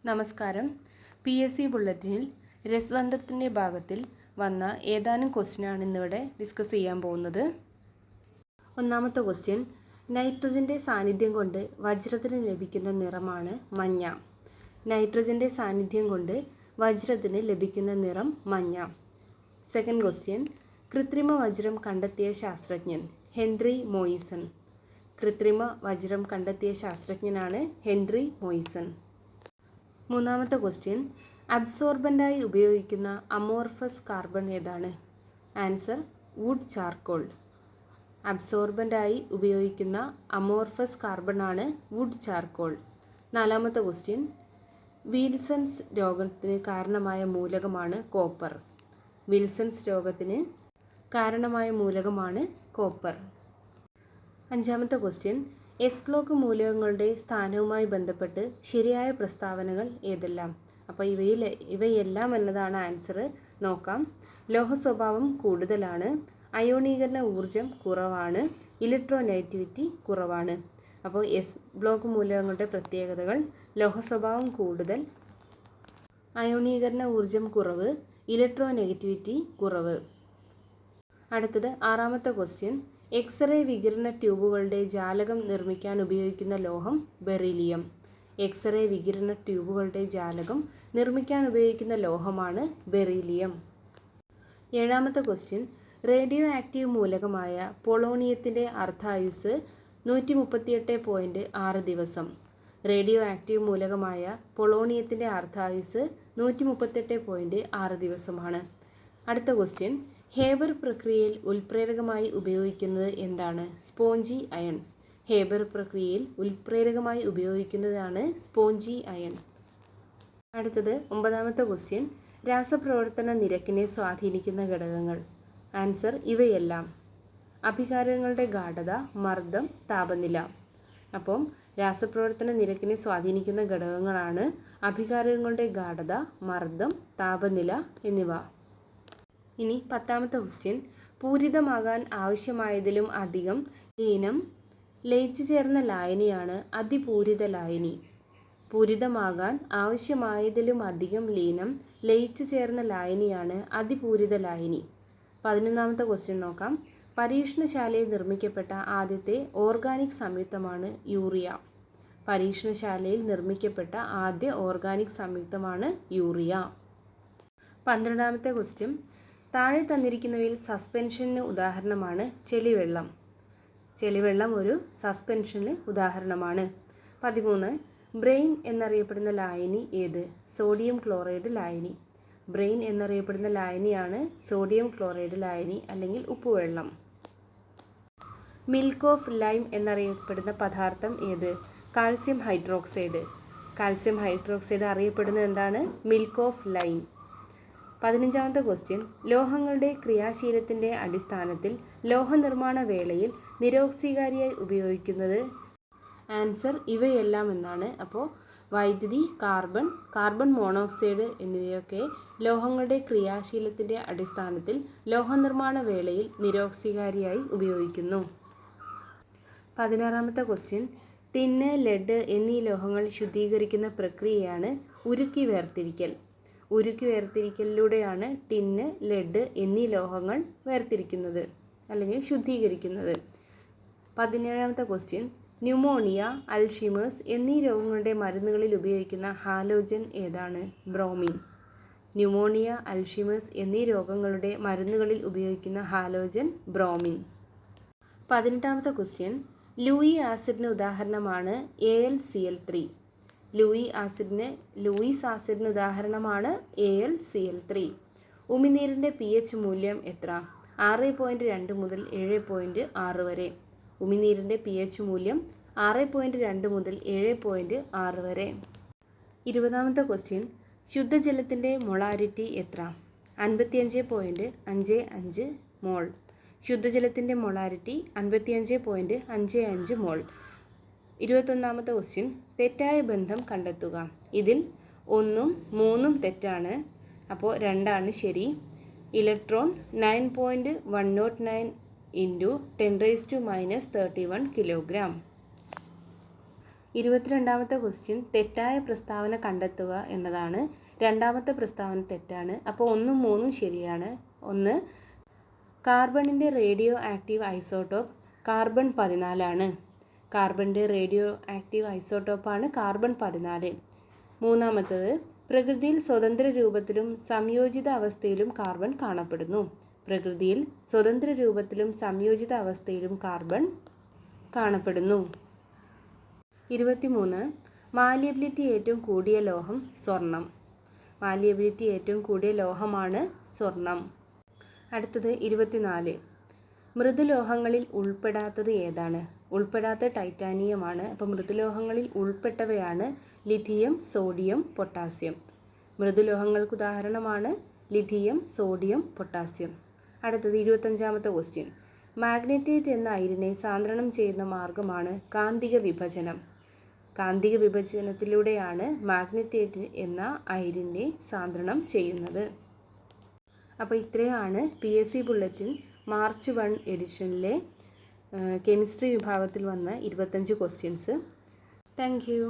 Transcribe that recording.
നമസ്കാരം. PSC ബുള്ളറ്റിനിൽ രസതന്ത്രത്തിൻ്റെ ഭാഗത്തിൽ വന്ന ഏതാനും ക്വസ്റ്റ്യനാണ് ഇന്നിവിടെ ഡിസ്കസ് ചെയ്യാൻ പോകുന്നത്. ഒന്നാമത്തെ ക്വസ്റ്റ്യൻ, നൈട്രജൻ്റെ സാന്നിധ്യം കൊണ്ട് വജ്രത്തിന് ലഭിക്കുന്ന നിറമാണ് മഞ്ഞ. നൈട്രജൻ്റെ സാന്നിധ്യം കൊണ്ട് വജ്രത്തിന് ലഭിക്കുന്ന നിറം മഞ്ഞ. സെക്കൻഡ് ക്വസ്റ്റ്യൻ, കൃത്രിമ വജ്രം കണ്ടെത്തിയ ശാസ്ത്രജ്ഞൻ ഹെൻറി മോയിസൺ. കൃത്രിമ വജ്രം കണ്ടെത്തിയ ശാസ്ത്രജ്ഞനാണ് ഹെൻറി മോയിസൺ. മൂന്നാമത്തെ ക്വസ്റ്റ്യൻ, അബ്സോർബൻ്റായി ഉപയോഗിക്കുന്ന അമോർഫസ് കാർബൺ ഏതാണ്? Answer wood charcoal. അബ്സോർബൻ്റായി ഉപയോഗിക്കുന്ന അമോർഫസ് കാർബണാണ് വുഡ് ചാർക്കോൾ. നാലാമത്തെ ക്വസ്റ്റ്യൻ, വിൽസൺസ് രോഗത്തിന് കാരണമായ മൂലകമാണ് കോപ്പർ. വിൽസൺസ് രോഗത്തിന് കാരണമായ മൂലകമാണ് കോപ്പർ. അഞ്ചാമത്തെ ക്വസ്റ്റ്യൻ, എസ് ബ്ലോക്ക് മൂലകങ്ങളുടെ സ്ഥാനവുമായി ബന്ധപ്പെട്ട് ശരിയായ പ്രസ്താവനകൾ ഏതെല്ലാം? അപ്പോൾ ഇവയെല്ലാം എന്നതാണ് ആൻസർ. നോക്കാം. ലോഹ സ്വഭാവം കൂടുതലാണ്, അയോണീകരണ ഊർജം കുറവാണ്, ഇലക്ട്രോനെഗറ്റിവിറ്റി കുറവാണ്. അപ്പോൾ എസ് ബ്ലോക്ക് മൂലകങ്ങളുടെ പ്രത്യേകതകൾ: ലോഹ സ്വഭാവം കൂടുതൽ, അയോണീകരണ ഊർജം കുറവ്, ഇലക്ട്രോനെഗറ്റിവിറ്റി കുറവ്. അടുത്തത് ആറാമത്തെ ക്വസ്റ്റ്യൻ, എക്സ്റേ വികിരണ ട്യൂബുകളുടെ ജാലകം നിർമ്മിക്കാൻ ഉപയോഗിക്കുന്ന ലോഹം ബെറിലിയം. എക്സ്റേ വികിരണ ട്യൂബുകളുടെ ജാലകം നിർമ്മിക്കാൻ ഉപയോഗിക്കുന്ന ലോഹമാണ് ബെറിലിയം. ഏഴാമത്തെ ക്വസ്റ്റ്യൻ, റേഡിയോ ആക്റ്റീവ് മൂലകമായ പൊളോണിയത്തിൻ്റെ അർദ്ധായുസ് 138.6 ദിവസം. റേഡിയോ ആക്റ്റീവ് മൂലകമായ പൊളോണിയത്തിൻ്റെ അർദ്ധായുസ് 138.6 ദിവസമാണ്. അടുത്ത ക്വസ്റ്റ്യൻ, ഹേബർ പ്രക്രിയയിൽ ഉൽപ്രേരകമായി ഉപയോഗിക്കുന്നത് എന്താണ്? Spongy iron. ഹേബർ പ്രക്രിയയിൽ ഉൽപ്രേരകമായി ഉപയോഗിക്കുന്നതാണ് സ്പോഞ്ചി അയൺ. അടുത്തത് ഒമ്പതാമത്തെ ക്വസ്റ്റ്യൻ, രാസപ്രവർത്തന നിരക്കിനെ സ്വാധീനിക്കുന്ന ഘടകങ്ങൾ. ആൻസർ ഇവയെല്ലാം: അഭികാരങ്ങളുടെ ഗാഢത, മർദ്ദം, താപനില. അപ്പം രാസപ്രവർത്തന നിരക്കിനെ സ്വാധീനിക്കുന്ന ഘടകങ്ങളാണ് അഭികാരങ്ങളുടെ ഗാഢത, മർദ്ദം, താപനില എന്നിവ. ഇനി പത്താമത്തെ ക്വസ്റ്റ്യൻ, പൂരിതമാകാൻ ആവശ്യമായതിലും അധികം ലീനം ലയിച്ചു ചേർന്ന ലായനിയാണ് അതിപൂരിത ലായനി. പൂരിതമാകാൻ ആവശ്യമായതിലും അധികം ലീനം ലയിച്ചു ചേർന്ന ലായനിയാണ് അതിപൂരിത ലായനി. 11ാമത്തെ ക്വസ്റ്റ്യൻ നോക്കാം. പരീക്ഷണശാലയിൽ നിർമ്മിക്കപ്പെട്ട ആദ്യത്തെ ഓർഗാനിക് സംയുക്തമാണ് യൂറിയ. പരീക്ഷണശാലയിൽ നിർമ്മിക്കപ്പെട്ട ആദ്യ ഓർഗാനിക് സംയുക്തമാണ് യൂറിയ. 12ാമത്തെ ക്വസ്റ്റ്യൻ, താഴെ തന്നിരിക്കുന്നവയിൽ സസ്പെൻഷന് ഉദാഹരണമാണ് ചെളിവെള്ളം. ചെളിവെള്ളം ഒരു സസ്പെൻഷന് ഉദാഹരണമാണ്. 13, ബ്രെയിൻ എന്നറിയപ്പെടുന്ന ലായനി ഏത്? സോഡിയം ക്ലോറൈഡ് ലായനി. ബ്രെയിൻ എന്നറിയപ്പെടുന്ന ലായനിയാണ് സോഡിയം ക്ലോറൈഡ് ലായനി അല്ലെങ്കിൽ ഉപ്പുവെള്ളം. മിൽക്ക് ഓഫ് ലൈം എന്നറിയപ്പെടുന്ന പദാർത്ഥം ഏത്? Calcium hydroxide. കാൽസ്യം ഹൈഡ്രോക്സൈഡ് അറിയപ്പെടുന്നത് എന്താണ്? Milk of lime. 15ാമത്തെ ക്വസ്റ്റ്യൻ, ലോഹങ്ങളുടെ ക്രിയാശീലത്തിൻ്റെ അടിസ്ഥാനത്തിൽ ലോഹനിർമ്മാണ വേളയിൽ നിരോക്സീകാരിയായി ഉപയോഗിക്കുന്നത്. ആൻസർ ഇവയെല്ലാം എന്നാണ്. അപ്പോൾ വൈദ്യുതി, കാർബൺ മോണോക്സൈഡ് എന്നിവയൊക്കെ ലോഹങ്ങളുടെ ക്രിയാശീലത്തിൻ്റെ അടിസ്ഥാനത്തിൽ ലോഹനിർമ്മാണ വേളയിൽ നിരോക്സീകാരിയായി ഉപയോഗിക്കുന്നു. 16ാമത്തെ ക്വസ്റ്റ്യൻ, ടിന്ന്, ലെഡ് എന്നീ ലോഹങ്ങൾ ശുദ്ധീകരിക്കുന്ന പ്രക്രിയയാണ് ഉരുക്കി വേർതിരിക്കൽ. ഉരുക്കി വേർതിരിക്കലിലൂടെയാണ് ടിന്ന്, ലെഡ് എന്നീ ലോഹങ്ങൾ വേർതിരിക്കുന്നത് അല്ലെങ്കിൽ ശുദ്ധീകരിക്കുന്നത്. 17ാമത്തെ ക്വസ്റ്റ്യൻ, ന്യൂമോണിയ, അൽഷിമേഴ്സ് എന്നീ രോഗങ്ങളുടെ മരുന്നുകളിൽ ഉപയോഗിക്കുന്ന ഹാലോജൻ ഏതാണ്? ബ്രോമിൻ. ന്യൂമോണിയ, അൽഷിമേഴ്സ് എന്നീ രോഗങ്ങളുടെ മരുന്നുകളിൽ ഉപയോഗിക്കുന്ന ഹാലോജൻ ബ്രോമിൻ. 18ാമത്തെ ക്വസ്റ്റ്യൻ, ലൂയി ആസിഡിന് ഉദാഹരണമാണ് AlCl3. ലൂയിസ് ആസിഡിന് ഉദാഹരണമാണ് AlCl3. ഉമിനീരിൻ്റെ pH മൂല്യം എത്ര? 6.2 മുതൽ 7.6 വരെ. ഉമിനീരിൻ്റെ pH മൂല്യം 6.2 മുതൽ 7.6 വരെ. 20ാമത്തെ ക്വസ്റ്റ്യൻ, ശുദ്ധജലത്തിൻ്റെ മൊളാരിറ്റി എത്ര? 55.55 മോൾ. ശുദ്ധജലത്തിൻ്റെ മൊളാരിറ്റി 55.55 മോൾ. 21ാമത്തെ ക്വസ്റ്റ്യൻ, തെറ്റായ ബന്ധം കണ്ടെത്തുക. ഇതിൽ 1ഉം 3ഉം തെറ്റാണ്, അപ്പോൾ 2ആണ് ശരി. Electron 9.109 × 10⁻³ kilogram. 22ാമത്തെ ക്വസ്റ്റ്യൻ തെറ്റായ പ്രസ്താവന കണ്ടെത്തുക എന്നതാണ്. രണ്ടാമത്തെ പ്രസ്താവന തെറ്റാണ്. അപ്പോൾ 1ഉം 3ഉം ശരിയാണ്. 1 കാർബണിൻ്റെ റേഡിയോ ആക്റ്റീവ് ഐസോട്ടോപ്പ് കാർബൺ 14 ആണ്. കാർബണിൻ്റെ റേഡിയോ ആക്റ്റീവ് ഐസോട്ടോപ്പാണ് കാർബൺ 14. മൂന്നാമത്തത് പ്രകൃതിയിൽ സ്വതന്ത്ര രൂപത്തിലും സംയോജിത അവസ്ഥയിലും കാർബൺ കാണപ്പെടുന്നു. പ്രകൃതിയിൽ സ്വതന്ത്ര രൂപത്തിലും സംയോജിത അവസ്ഥയിലും കാർബൺ കാണപ്പെടുന്നു. 23 മാലിയബിലിറ്റി ഏറ്റവും കൂടിയ ലോഹം സ്വർണം. മാലിയബിലിറ്റി ഏറ്റവും കൂടിയ ലോഹമാണ് സ്വർണം. അടുത്തത് 24 മൃദുലോഹങ്ങളിൽ ഉൾപ്പെടാത്തത് ഏതാണ്? ഉൾപ്പെടാത്ത ടൈറ്റാനിയമാണ്. അപ്പോൾ മൃദുലോഹങ്ങളിൽ ഉൾപ്പെട്ടവയാണ് ലിഥിയം, സോഡിയം, പൊട്ടാസ്യം. മൃദുലോഹങ്ങൾക്ക് ഉദാഹരണമാണ് ലിഥിയം, സോഡിയം, പൊട്ടാസ്യം. അടുത്തത് 25ാമത്തെ ക്വസ്റ്റ്യൻ. മാഗ്നറ്റേറ്റ് എന്ന അയിരിനെ സാന്ദ്രണം ചെയ്യുന്ന മാർഗമാണ് കാന്തിക വിഭജനം. കാന്തിക വിഭജനത്തിലൂടെയാണ് മാഗ്നറ്റേറ്റ് എന്ന അയിരിനെ സാന്ദ്രണം ചെയ്യുന്നത്. അപ്പോൾ ഇത്രയാണ് PSC ബുള്ളറ്റിൻ മാർച്ച് 1 എഡിഷനിലെ കെമിസ്ട്രി വിഭാഗത്തിൽ വന്ന 25 ക്വസ്റ്റ്യൻസ്. Thank you.